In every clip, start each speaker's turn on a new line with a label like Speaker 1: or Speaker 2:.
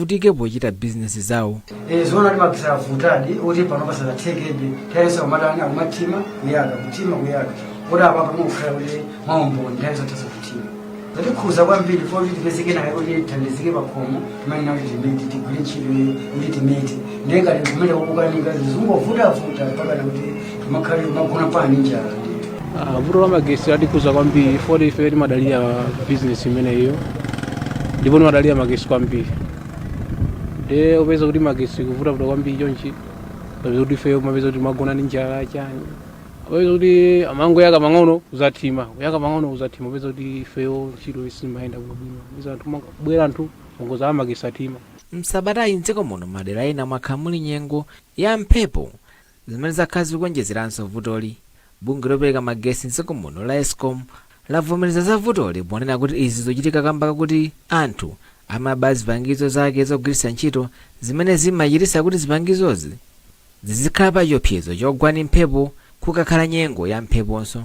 Speaker 1: Utike pochita business zawo.
Speaker 2: Zona limakisa vutadi uti pano pasala tekebe tayesa umadana umatima kuyaka kutima kuyaka oda apa pamukhala kuti maombo ndayesa tasa kutima zati khuza kwambiri for kuti pesike naye kuti thandizike pakhomo timani nawo timeti tigwire ntchito kuti timeti ndenga likumene kukukanika zizungovuta mpaka nakuti timakhale magona pani njala.
Speaker 3: Vuto la magesi adikhuza kwambiri for ife timadalira business imeneyo ndipo timadalira magesi kwambiri. Upeza kuti magesi kuvuta kwambiri chonchi upeza kuti ife mapeza kuti magona ndi njala chani upeza kuti amango yaka mang'ono uzathima upeza kuti ifeyo ntchito isimayenda bwino iza anthu mabwera anthu mongoza amagesi athima.
Speaker 1: Msabatayi mdziko muno madera ena mwakhamuli nyengo ya mphepo zimene zakhala zikuonjezeranso vutoli. Bungwe lopereka magesi mdziko muno la Eskom lavomereza za vutoli ponena kuti izi zochitika kamba kuti anthu amaba zipangizo zake zogwiritsa ntchito zimene zimachititsa kuti zipangizozi zizikhala pa chiopsezo chogwa ndi mphepo kukakhala nyengo ya mpheponso.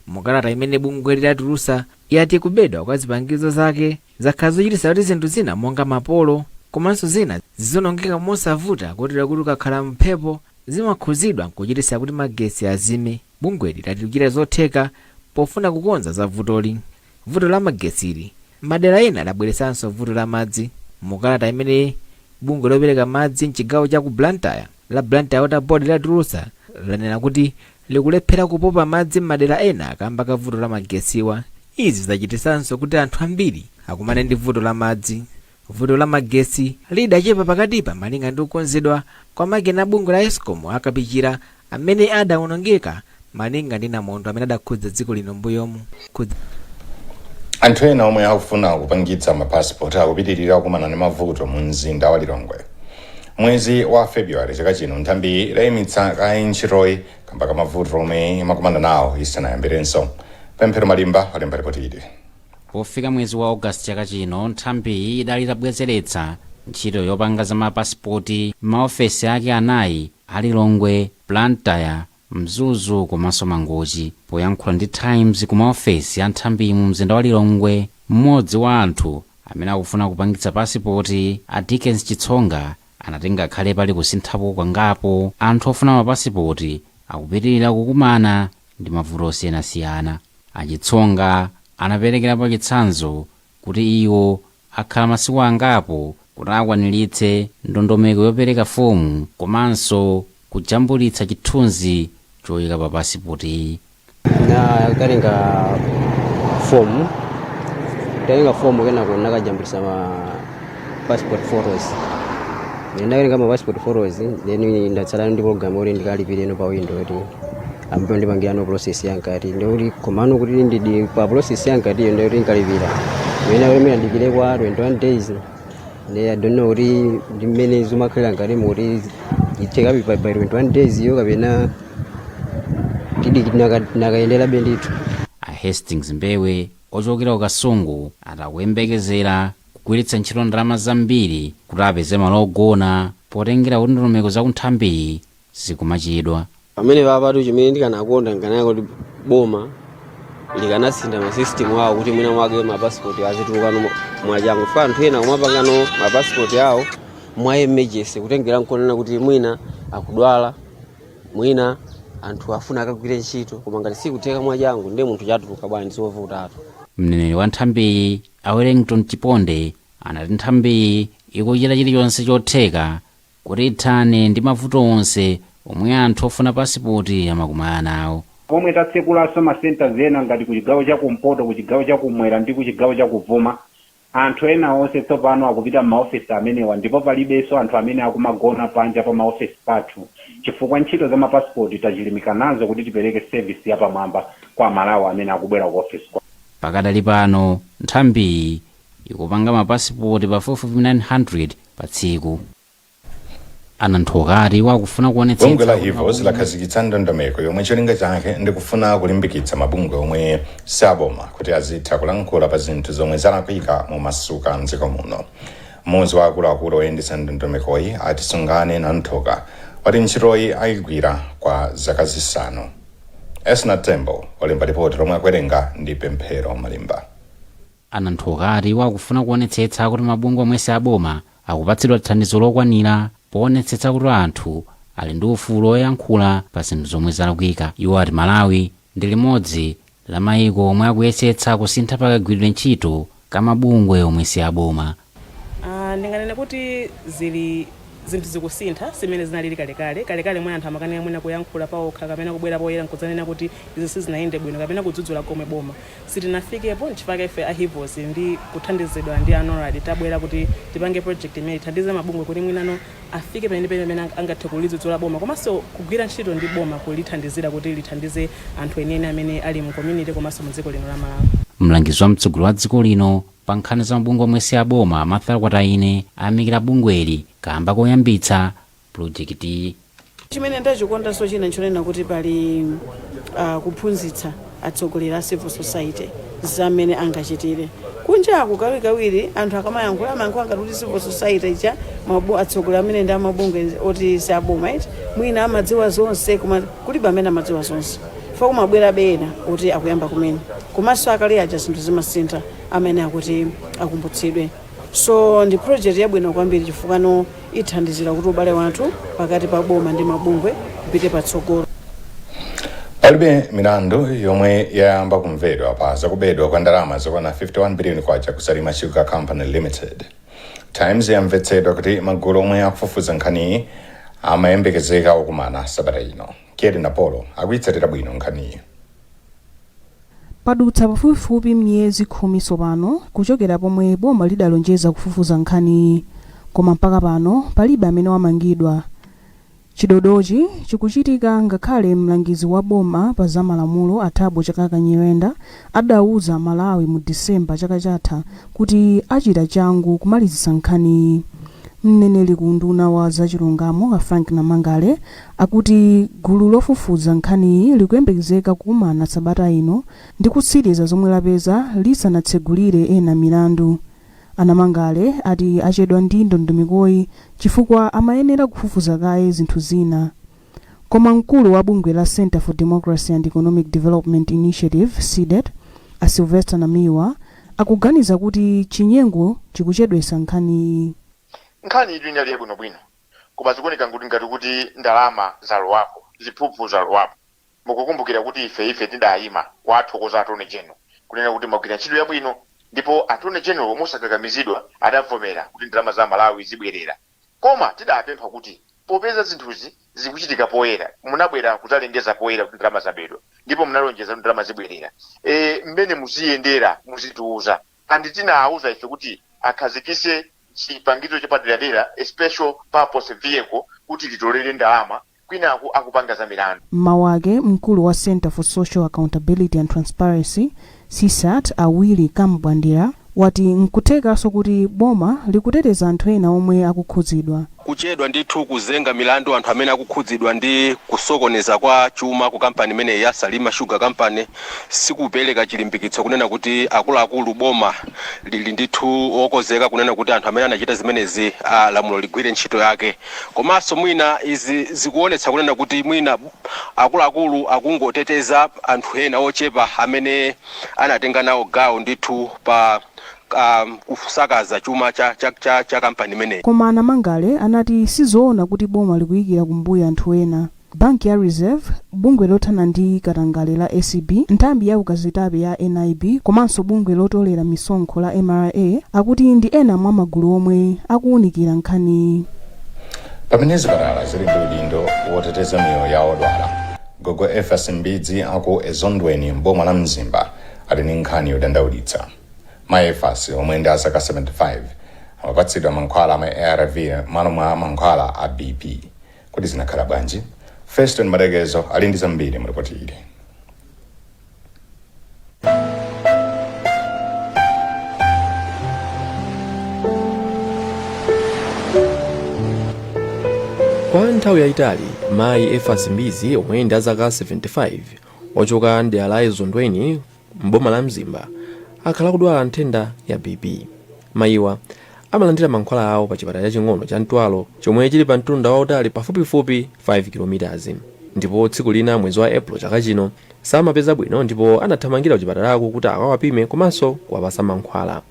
Speaker 1: Mukalata imene bungwe lidatulutsa yati kubedwa kwa zipangizo zake zakhala zochititsa kuti zinthu zina monga mapolo komanso zina zizonongeka mosavuta kotero kuti kukakhala mphepo zimakhuzidwa nkuchititsa kuti magesi azime. Bungweli latichita zotheka pofuna kukonza za vutoli. Vuto la magesili madera ena labweretsanso vuto la madzi. Mukalata imene bungwe lopereka madzi mchigawo cha ku Blantyre la Blantyre Water Board latulutsa lanena kuti likulephera kupopa madzi m'madera ena kamba ka vuto la magesiwa. Izi zachititsanso kuti anthu ambiri akumane ndi vuto la madzi. Vuto la magesi lidachepa pakatipa malinga ndi kukonzedwa kwa makina bungwe la Eskom akapichira amene adawonongeka malinga ndi namondwe amene adakhudza dziko lino mbuyomu.
Speaker 4: Anthu ena omwe akufuna kupangitsa mapasipoti akupitirira kukumana ndi mavuto mu mzinda wa Lilongwe. Mwezi wa February chaka chino nthambi layimitsa kayi ntchitoyi kamba ka mavuto omwe imakumana nawo isanayambirenso. Pemphero Malimba walemba ripoti ili.
Speaker 5: Pofika mwezi wa August chaka chino nthambi idali itabwezeretsa ntchito yopanga za mapasipoti m'maofesi ake anayi a Lilongwe, Blantyre, Mzuzu komanso Mangochi. Poyankhula ndi Times ku maofesi a nthambi mu mzinda wa Lilongwe, mmodzi wa anthu amene akufuna kupangitsa pasipoti a Dickens Chitsonga anatenga khale pali kusinthapo kwangapo anthu ofuna mapasipoti akupitirira kukumana ndi mavuto osiyanasiyana. Achitsonga anaperekerapo chitsanzo kuti iwo akhala masiku angapo kuti akwaniritse ndondomeko yopereka fomu komanso kujambulitsa chithunzi choyika pa pasipoti.
Speaker 6: Katenga fomu kenako nakajambulitsa ma passport photos. Ndakatenga ma passport photos then ndatsala ndi program oti ndikalipire no pa window oti ambapo ndipangira no process yankati ndikuti komano kuti ndidi pa process yankati ndikuti nkalipira wena wemera ndikile kwa 21 days I don't know kuti ndimene zumakhalira ngati moti iteka by 21 days yo kapena kidi nakaendera bendithu.
Speaker 5: A Hastings Mbewe ochokera Kasungu atakuyembekezera kugwiritsa ntchito ndalama zambiri kuti apeze malo ogona potengera kuti ndondomeko za kunthambi zikumachidwa.
Speaker 6: Pamene papatu chimene ndikanakonda nkanaka kuti boma likanasintha ma system awo kuti mwina mwake mapasipoti azituluka mwachangu fa anthu ena kumapangano mapasipoti awo mwa emergency kutengera nkonena kuti mwina akudwala mwina anthu afuna akagwire ntchito koma ngati sikuteka mwachangu ndiye munthu chatuluka bwanji zovutatu.
Speaker 5: Mneneri wa nthambi a Wellington Chiponde anati nthambi ikuchita chilichonse chotheka kuti ithane ndi mavuto onse omwe anthu ofuna pasipoti amakumana nawo.
Speaker 7: Pomwe tatsekulanso masenters ena ngati ku chigawo cha kumpoto ku chigawo cha kumwera ndi ku chigawo cha kuvuma anthu ena onse tsopano akupita m'maofesi amenewa ndipo palibenso anthu amene akumagona panja pa maofesi pathu chifukwa ntchito za mapasipoti tachilimika nazo kuti tipereke service yapamwamba kwa Malawi amene akubwera ku ofesi.
Speaker 5: Pakadali pano nthambi ikupanga mapasipoti pafupifupi 900 pa tsiku. Ananthokati wakufuna kuonetsetsa
Speaker 4: bungwe la Hivos lakhazikitsa ndondomeko yomwe cholinga chake ndikufuna kulimbikitsa mabungwe omwe saboma kuti azitha kulankhula pa zinthu zomwe zalakwika mu masuka mdziko muno. Mmodzi wa akuluakulu oyendetsa ndondomekoyi ati Sungane Nanthoka wati ntchitoyi ayigwira kwa zaka zisanu. Esna Tembo walemba ripoti lomwe akwerenga ndi Pemphero Malimba.
Speaker 5: Ananthokati wakufuna kuonetsetsa kuti mabungwe omwe saboma akupatsidwa thandizo lokwanira poonetsetsa kuti anthu ali ndi ufulu oyankhula pa zinthu zomwe zalakwika. Iwo ati Malawi ndi limodzi la mayiko omwe akuyesetsa kusintha pakagwiridwe ntchito kamabungwe omwe si aboma.
Speaker 8: Ndinganene kuti zili zinthu zikusintha simene zinalili kalekale mwe anthu amakanira mwina kuyankhula paokha kapena kubwera poyera nkuzanena kuti izo sizinayende bwino kapena kudzudzula komwe boma. Sitinafikepo nchifukwa ife ahivos ndi kuthandizidwa ndi anorad tabwera kuti tipange project imene ithandize mabungwe kuti mwinano afike pamene angathe kulidzudzula boma komanso kugwira ntchito ndi boma kulithandizira kuti lithandize anthu enieni amene ali mu community komanso mu dziko lino la Malawi.
Speaker 5: Mlangizi wa mtsogoleri wa dziko lino pa nkhani za mabungwe omwe si aboma Martha Kwataine ayamikira bungweli kamba koyambitsa projekiti.
Speaker 9: Chimene ndachikonda so china nchonena kuti pali kuphunzitsa atsogoleri a civil society zamene angachitire. Kunjaku kawiri anthu akamayankhula amayankhula ngati kuti civil society ija atsogoleri amene ndi amabungwe oti si aboma mwina amadziwa zonse koma kulibe amene amadziwa zonse. Kumabwera bena kuti akuyamba kumene komanso akali aja zinthu zimasintha amene akuti akumbutsidwe. So ndi project yabwino kwambiri chifukwa ithandizira kuti ubale wathu pakati pa boma ndi mabungwe kupite patsogolo.
Speaker 4: Palibe milandu yomwe yayamba kumvedwa pa zakubedwa kwa ndalama zokwana 51 billion kwacha ku Salima Sugar Company Limited. Times yamvetsedwa kuti magulu omwe akufufuza nkhaniyi amayembekezeka okumana sabata ino. Keri Napolo akuitsatira bwino nkhaniyi.
Speaker 10: Padutsa pafupifupi miyezi 10 tsopano kuchokera pomwe boma lidalonjeza kufufuza nkhaniyi, koma mpaka pano palibe amene wamangidwa. Chidodochi chikuchitika ngakhale mlangizi wa boma pa zamalamulo Athabo Chakaka Nyirenda adauza Malawi mu Disemba chaka chatha kuti achita changu kumalizitsa nkhaniyi. Mneneri ku nduna wa zachilungamo Frank Namangale akuti gulu lofufuza nkhaniyi likuyembekezeka kukumana sabata ino ndi kutsiriza zomwe lapeza lisanatsegulire ena milandu. Anamangale ati achedwa ndi ndondomekoyi chifukwa amayenera kufufuza kaye zinthu zina. Koma mkulu wa bungwe la Center for Democracy and Economic Development Initiative CDED a Sylvester Namiwa akuganiza kuti chinyengo chikuchedwesa nkhaniyi.
Speaker 11: Nkhani ili inali bwinobwino koma zikuoneka ngati kuti ndalama zalowapo ziphuphu zalowapo. Mukukumbukira kuti ife tidayima wathokoza Attorney General kunena kuti magwira ntchito yabwino ndipo Attorney General mosakakamizidwa adavomera kuti ndalama za Malawi zibwerera. Koma tidapempha kuti popeza zinthuzi zikuchitika poyera munabwera kudzalengeza poyera kuti ndalama zabedwa ndipo munalonjeza kuti ndalama zibwerera. Mmene muziyendera muzitiuza andi tinawuza ife kuti akhazikise chipangizo chapaderadera a special purpose vehicle kuti litolere ndalama kwinaku akupanga za milandu.
Speaker 10: Mawake mkulu wa Center for Social Accountability and Transparency CSAT Awili Kambwandira wati nkuthekaso kuti boma likuteteza anthu ena omwe akukhudzidwa.
Speaker 12: Kuchedwa ndithu kuzenga milandu anthu amene akukhudzidwa ndi kusokoneza kwa chuma ku kampani imene ya Salima Sugar Company sikupereka chilimbikitso kunena kuti akuluakulu boma lili ndithu okozeka kunena kuti anthu amene anachita zimenezi lamulo ligwire ntchito yake. Komanso mwina izi zikuonetsa kunena kuti mwina akuluakulu akungoteteza anthu ena ochepa amene anatenga nawo gawo ndithu pa kusakaza chuma cha kampani imene.
Speaker 10: Koma Anamangale anati sizoona kuti boma likuyikira kumbuyo anthu ena. Banki ya Reserve, bungwe lothana ndi katangale la ACB, nthambi ya ukazitape ya NIB, komanso bungwe lotolera misonkho la MRA akuti ndi ena mwa magulu omwe akuunikira nkhani.
Speaker 4: Pamene zipatala zili ndi udindo woteteza miyoyo ya odwala, gogo Efas Mbidzi aku Ezondweni mboma la Mzimba ali ndi nkhani yodandaulitsa. Maefas omwe ndi azaka 75 amapatsidwa mankhwala ama ARV malo mwa mankhwala a BP. Kuti zinakhala bwanji? Feston Madegezo ali ndi zambiri mu ripoti ili.
Speaker 13: Kwa nthawi yayitali mayi Efas Mbidzi omwe ndi azaka 75 ochoka ndi ala Ezondweni mboma la Mzimba akhala kudwala nthenda ya BP. Mayiwa amalandira mankhwala awo pa chipatala chaching'ono cha Ntwalo chomwe chili pa mtunda wautali pafupifupi 5 km. Ndipo tsiku lina mwezi wa April chaka chino samapeza bwino ndipo anathamangira ku chipatalako kuti akawapime komanso kuwapasa mankhwala.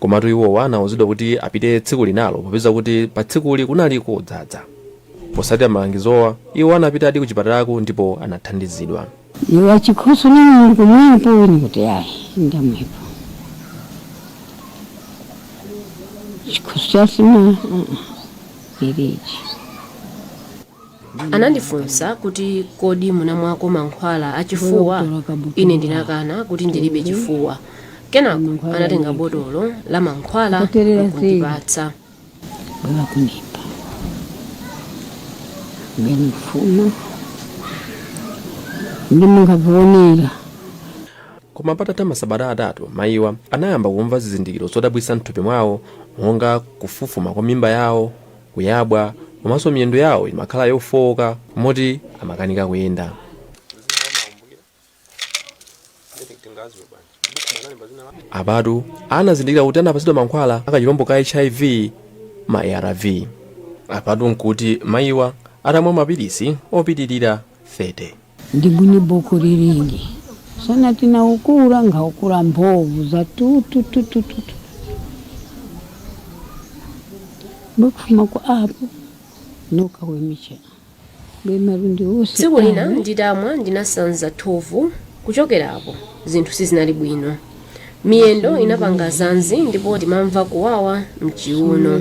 Speaker 13: komatu iwowa anawuzidwa kuti apite tsiku linalo popeza kuti pa tsikuli kunali kodzaza. Posatira malangizowa iwo anapita adi ku chipatalako ndipo anathandizidwa.
Speaker 14: Iwa chikhoso ni Mulungu mwepo ni kuti ayi ndamwepo. Chikhoso chasima irichi.
Speaker 15: Anandifunsa kuti kodi munamwako mankhwala achifuwa. Ine ndinakana kuti ndilibe chifuwa. Kenako anatenga botolo la mankhwala kundipatsa.
Speaker 14: Kunipa. Ngenifuna. Ndimungavonera.
Speaker 13: Koma patatha masabata atatu mayiwa anayamba kumva zizindikiro zodabwitsa m'thupi mwawo, monga kufufuma kwa mimba yawo, kuyabwa, komanso miyendo yawo imakhala yofowoka moti amakanika kuyenda. Apatu anazindikira kuti anapatsidwa mankhwala akachilombo ka HIV ma ARV. Apatu nkuti mayiwa atamwa mapilisi opitirira 30.
Speaker 14: Ndibuni boko liringi. Sana tina ukura nga ukura mbovu za tu. Bukufuma kwa apo nuka wemicha. Bemarundi usi.
Speaker 15: Tsiku lina nditamwa ndinasanza thovu. Kuchokera apo zinthu sizinali bwino. Miyendo inapanga zanzi ndipo ndimamva kuwawa mchiuno.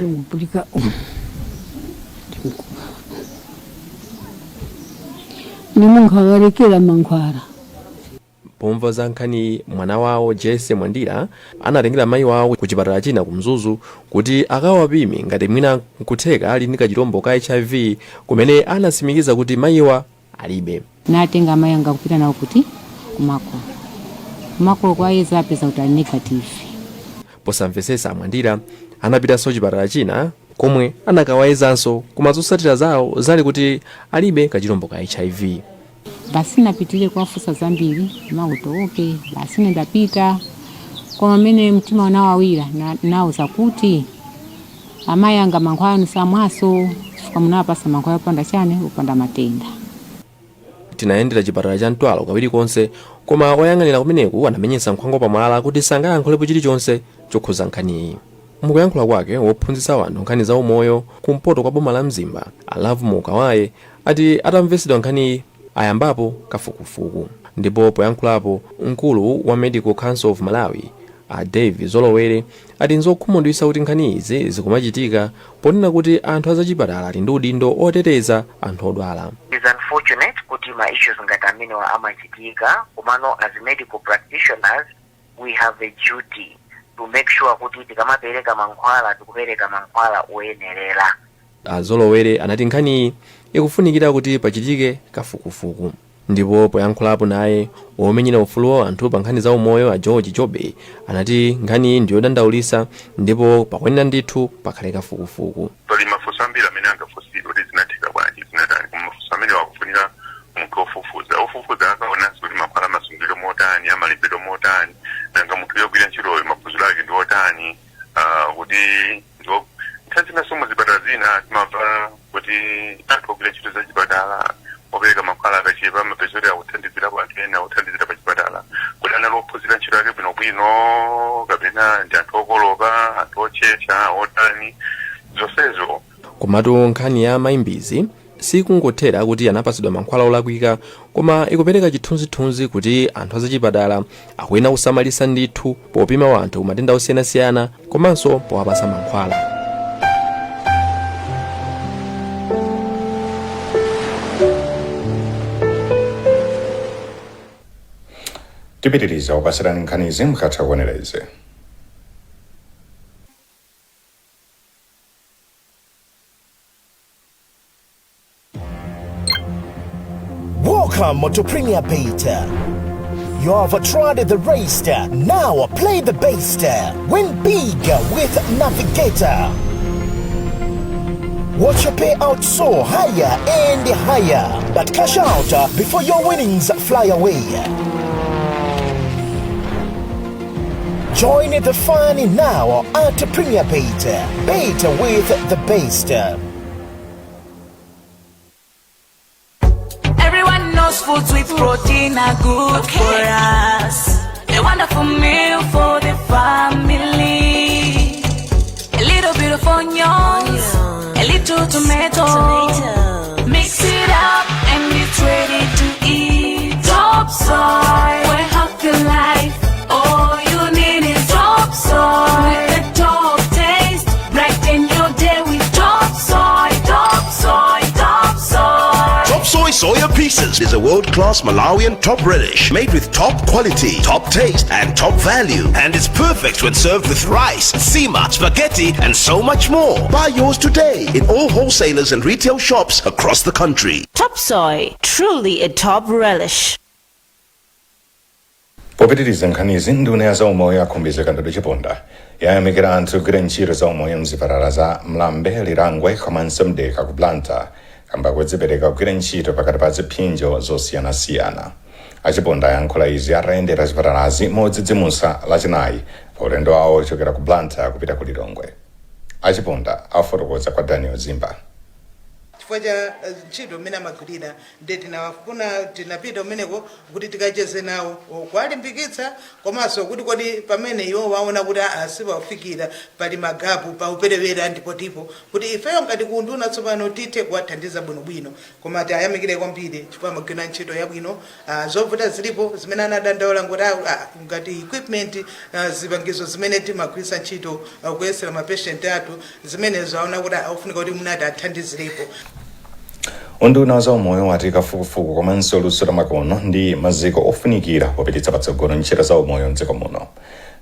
Speaker 14: Nimungavarekera mankhwala.
Speaker 13: Pomva za nkhani mwana wawo Jesse Mwandira anatengera mayi wawo ku chipatala china ku Mzuzu kuti akawapime ngati mwina nkutheka ali ndi kachilombo ka HIV kumene anasimikiza kuti mayiwa alibe.
Speaker 14: Natenga mayi anga kupita nawo kuti kumako kwa yeza apeza kuti ali negative.
Speaker 13: Posamvesesa Mwandira anapitanso chipatala china komwe anakawayezanso koma zotsatira zawo zali kuti alibe kachilombo ka HIV.
Speaker 14: Basi napitile kuwafusa zambiri mautoke basi ndapita koma mene mtima unawawira nawo zakuti amayi anga mankhwala nisamwaso chifukwa munapasa mankhwala upanda chane upanda matenda.
Speaker 13: Tinayendera chipatala cha Ntwala kawiri konse koma woyang'anira kumeneku anamenyesa nkhwango pamwala kuti sangayankhulepo chilichonse chokhuza nkhaniyi. Mukuyankhula kwake wophunzitsa wanthu nkhani za umoyo kumpoto kwa boma la Mzimba Alavu Mukawaye ati atamvesedwa nkhaniyi ayambapo kafukufuku. Ndipo poyankhulapo mkulu wa Medical Council of Malawi David Zolowere ati nzokhumudwitsa kuti nkhani izi zikumachitika ponena kuti anthu azachipatala ali ndi udindo oteteza anthu odwala.
Speaker 16: It's unfortunate kuti ma issues ngati amene wa amachitika komano as medical practitioners we have a duty to make sure kuti tikamapereka mankhwala tikupereka mankhwala oyenerera.
Speaker 13: Zolowere anati nkhani ikufunikira kuti pachitike kafukufuku. Ndipo poyankhulapo naye womenyera ufulu wa anthu pa nkhani za umoyo a George Jobe anati nkhani ndiyodandaulitsa ndipo pakwenera ndithu pakhale kafukufuku.
Speaker 11: Pali mafunso ambiri amene angafunsidwe kuti zinatheka bwanji zinatani koma mafunso amene wakufunika munthu ofufuza akaonanso kuti mankhwala amasungidwe motani amalipidwe motani nanga munthu yogwira ntchitoyo maphunziro ake ndi otani kuti nthawi mu zipatala zina timamva kuti anthu ogwira ntchito za chipatala opereka mankhwala akachepa mapeza kuti akuthandizira kwa anthu ena akuthandizira pa chipatala kuti anali ophunzira ntchito yake bwinobwino kapena ndi anthu okolopa anthu ochecha otani zonsezo.
Speaker 13: Komatu nkhani ya mayimbizi sikungothera kuti anapatsidwa mankhwala olakwika koma ikupereka chithunzithunzi kuti anthu azachipatala akuyenera kusamalitsa ndithu popima wanthu matenda osiyanasiyana komanso powapasa mankhwala.
Speaker 4: Tipitiriza kupasirani nkhani izi mukatha kuonereze.
Speaker 17: Welcome to Premier Beta. You have tried the Racer, now play the Baster. Win big with Navigator. Watch your payout soar higher and higher, but cash out before your winnings fly away. Join the fun now at Premier Beta. Beta with the Baster.
Speaker 18: Everyone knows foods with protein are good for us. A wonderful meal for the family. little bit of onions, a little tomato. Mix it up and it's ready to eat. Top soy, we're happy life. All you need is top soy. With the top taste, brighten your day with top soy, top soy, top soy.
Speaker 19: Top Soy Soya Pieces is a world-class Malawian top relish made with top quality, top taste, and top value. And it's perfect when served with rice, sima, spaghetti, and so much more. Buy yours today in all wholesalers and retail shops across the country.
Speaker 20: Top Soy, truly a top relish.
Speaker 4: popitiriza nkhanizi nduna ya zaumoyo akhumbitsa kandodo chiponda yayamikira anthu ogwira ntchito zaumoyo mzipatala za mlambe lilangwe komanso mdeka ku Blantyre kamba kudzipereka kugwira ntchito pakati pa ziphinjo zosiyanasiyana. Achiponda ayankhula izi atayendera zipatalazi modzidzimutsa lachinayi pa ulendo wawo ochokera ku Blantyre kupita ku Lilongwe. Achiponda afotokoza kwa Daniel Zimba.
Speaker 21: chifukwa cha ntchito mmene amagwirira nde tinafuna tinapita umeneko kuti tikacheze nawo kuwalimbikitsa komanso kuti kodi pamene iwo waona kuti asipafikira pali magapu pa uperewera ndipo kuti ifeyo ngati kunduna tsopano tithe kuwathandiza bwinobwino koma tiyamikire kwambiri chifukwa amagwira ntchito yabwino. Zovuta zilipo zimene anadandaula kuti ngati equipment zipangizo zimene timagwiritsa ntchito kuyesera mapatient athu zimenezo aona kuti akufunika kuti munati athandizirepo.
Speaker 4: Unduna wa zaumoyo wati kafukufuku komanso luso la makono ndi maziko ofunikira popititsa patsogolo ntchito zaumoyo mdziko muno.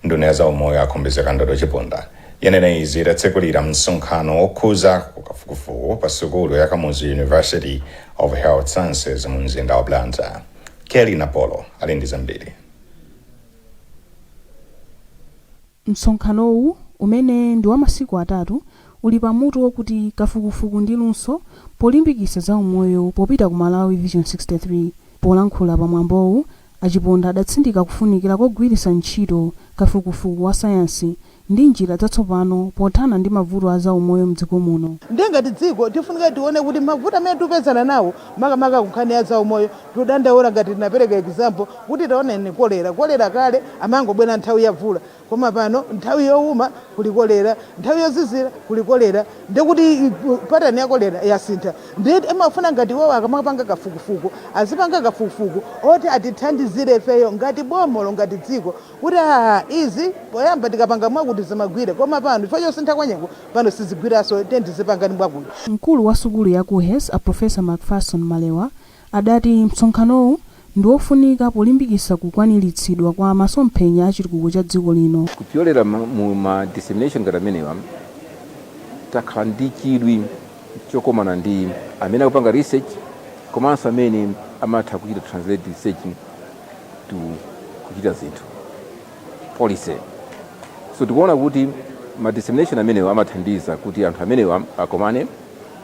Speaker 4: Nduna ya zaumoyo akhumbitsa kandodo chiponda yanena izi itatsekulira msonkhano okhuza kafukufuku pa sukulu ya Kamuzu University of Health Sciences mu mzinda wa Blantyre. Kelly Napolo ali ndi zambiri.
Speaker 10: Msonkhanowu umene ndi wa masiku atatu uli pamutu wokuti kafukufuku ndi luso polimbikitsa zaumoyo popita ku Malawi Vision 63. Polankhula pamwambowu achiponda adatsindika kufunikira kogwiritsa ntchito kafukufuku wa sayansi ndi njira zatsopano pothana ndi mavuto a zaumoyo mdziko muno.
Speaker 21: Ngati dziko tifunika tione kuti mavuto amene tikupezana nawo makamaka kunkhani ya zaumoyo tidandaula ngati tinapereka example kuti taoneni kolera kale amangobwera nthawi ya mvula koma pano nthawi yowuma kuli kolera, nthawi yozizira kuli kolera, ndikuti patani ya kolera yasintha. Ndeti amafuna ngati iwo akamapanga kafukufuku azipanga kafukufuku oti atithandizire ifeyo ngati bomolo ngati dziko kuti izi poyamba tikapanga mwakuti zimagwire koma pano ifo yosintha kwa nyengo pano sizigwiraso tendizipanga ni mwakuti.
Speaker 10: Mkulu wa sukulu ya ku HES a Professor Macpherson Malewa adati msonkhanowu ndi wofunika polimbikitsa kukwaniritsidwa kwa masomphenya achitukuko cha dziko lino.
Speaker 22: Kupyolera mu ma dissemination ngati amenewa takhala ndi chidwi chokomana ndi amene akupanga research komanso amene amatha kuchita translate research to kuchita zinthu policy. So tikuona kuti ma dissemination amenewa amathandiza kuti anthu amenewa akomane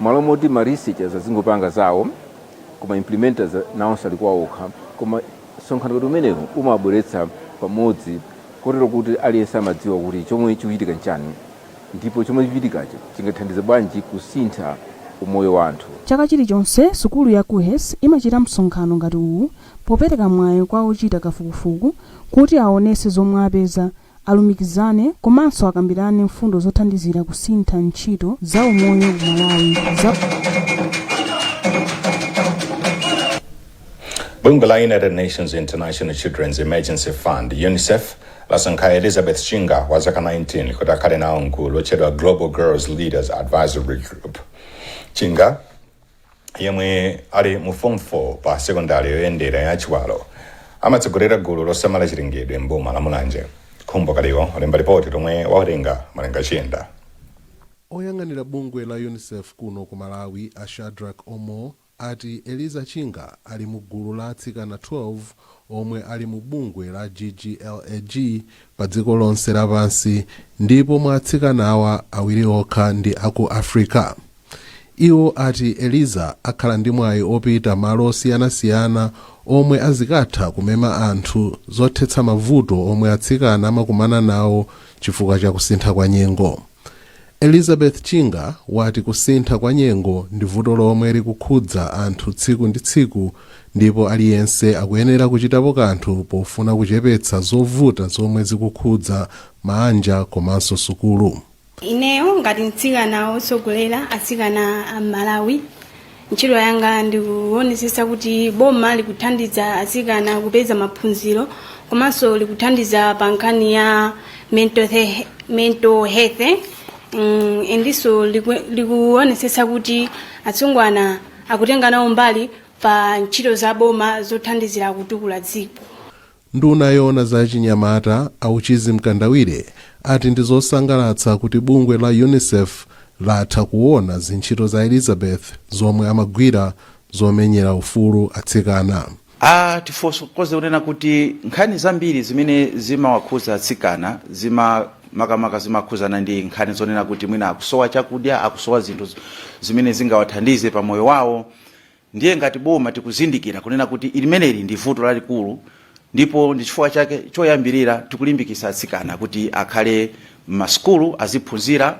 Speaker 22: malo moti ma researchers azingopanga zawo koma implementers nawonso alikuwa okha koma msonkhano umenewu umabweretsa pamodzi kotero kuti aliyense amadziwa kuti chomwe chikuchitika nchani ndipo chomwe chichitikacho chingathandize bwanji kusintha umoyo wa anthu.
Speaker 10: Chaka chilichonse sukulu ya ku HES imachita msonkhano ngati uwu popereka mwayi kwa ochita kafukufuku kuti aonese zomwe apeza, alumikizane komanso akambirane mfundo zothandizira kusintha ntchito za umoyo ku Malawi.
Speaker 4: Bungwe la United Nations International Children's Emergency Fund UNICEF lasankha Elizabeth Chinga wa zaka 19 kuti akhale nawo mkulu otchedwa Global Girls Leaders Advisory Group. Chinga yemwe ali mu form 4 pa sekondari yoyendera ya Chiwalo amatsogolera gulu losamala chilengedwe mboma la Mulanje. Khumbo kaliwo olemba ripoti lomwe wawerenga Malenga Chiyenda.
Speaker 23: Oyang'anira bungwe la UNICEF kuno ku Malawi a Shadrack Omo ati Eliza Chinga ali mu gulu la atsikana 12 omwe ali mu bungwe la GGLAG pa dziko lonse lapansi ndipo mwa atsikanawa awiri okha ndi aku Africa. Iwo ati Eliza akhala ndi mwayi opita malo osiyanasiyana omwe azikatha kumema anthu zothetsa mavuto omwe atsikana amakumana nawo chifukwa cha kusintha kwa nyengo. Elizabeth Chinga wati kusintha kwa nyengo ndi vuto lomwe likukhudza anthu tsiku ndi tsiku ndipo aliyense akuyenera kuchitapo kanthu pofuna kuchepetsa zovuta zomwe zikukhudza manja komanso sukulu.
Speaker 1: Ineyo ngati mtsikana otsogolera atsikana a Malawi, ntchito yanga ndikuonesesa kuti boma likuthandiza atsikana kupeza maphunziro komanso likuthandiza pa nkhani ya mental health, endiso likuonesesa kuti atsungwana akutenga nawo mbali pa ntchito za boma zothandizira kutukula dziko.
Speaker 23: Nduna yoona za chinyamata Auchizi Mkandawire ati ndizosangalatsa kuti bungwe la UNICEF latha kuona zintchito za Elizabeth zomwe amagwira zomenyera ufulu atsikana.
Speaker 2: Tifotokoze kunena kuti nkhani zambiri zimene zimawakhuza atsikana makamaka zimakhuzana ndi nkhani zonena kuti mwina akusowa chakudya, akusowa zinthu zimene zingawathandize pa moyo wawo. Ndiye ngati boma tikuzindikira kunena kuti ilimeneli ndi vuto lalikulu, ndipo ndi chifukwa chake choyambirira tikulimbikitsa atsikana kuti akhale m'masukulu aziphunzira,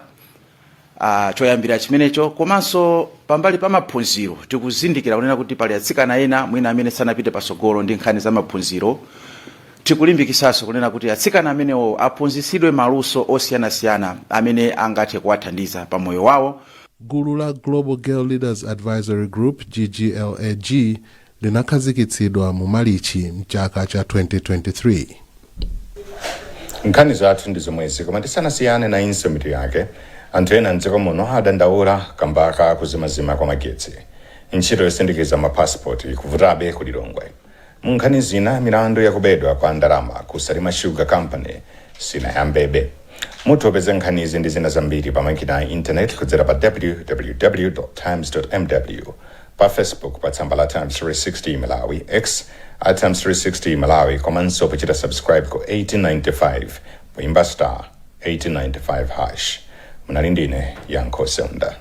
Speaker 2: choyambira chimenecho. Komanso pambali pa maphunziro tikuzindikira kunena kuti pali atsikana ena mwina amene sanapite pasogolo ndi nkhani za maphunziro. Tikulimbikitsanso kunena kuti atsikana amenewo aphunzitsidwe maluso osiyanasiyana amene angathe kuwathandiza pa moyo wawo.
Speaker 23: Gulu la Global Girl Leaders Advisory Group GGLAG linakhazikitsidwa mu Malichi mchaka cha 2023.
Speaker 4: Nkhani zathu ndi zomwezi, koma tisanasiyane na insomito yake, anthu ena mdziko muno adandaula kambaka kuzimazima kwa magetsi. Ntchito yosindikiza mapasipoti kuvutabe ku Lilongwe. Mu nkhani zina, milandu yakubedwa kwa ndalama ku Salima Sugar Company sinayambebe. Mutopeza nkhani izi ndi zina zambiri pa makina a internet kudzera pa www.times.mw, pa Facebook pa tsamba la Times 360 Malawi, X at Times 360 Malawi, komanso pochita subscribe ku 1895 poimba star 1895 hash. Munalindine Yankho Sonda.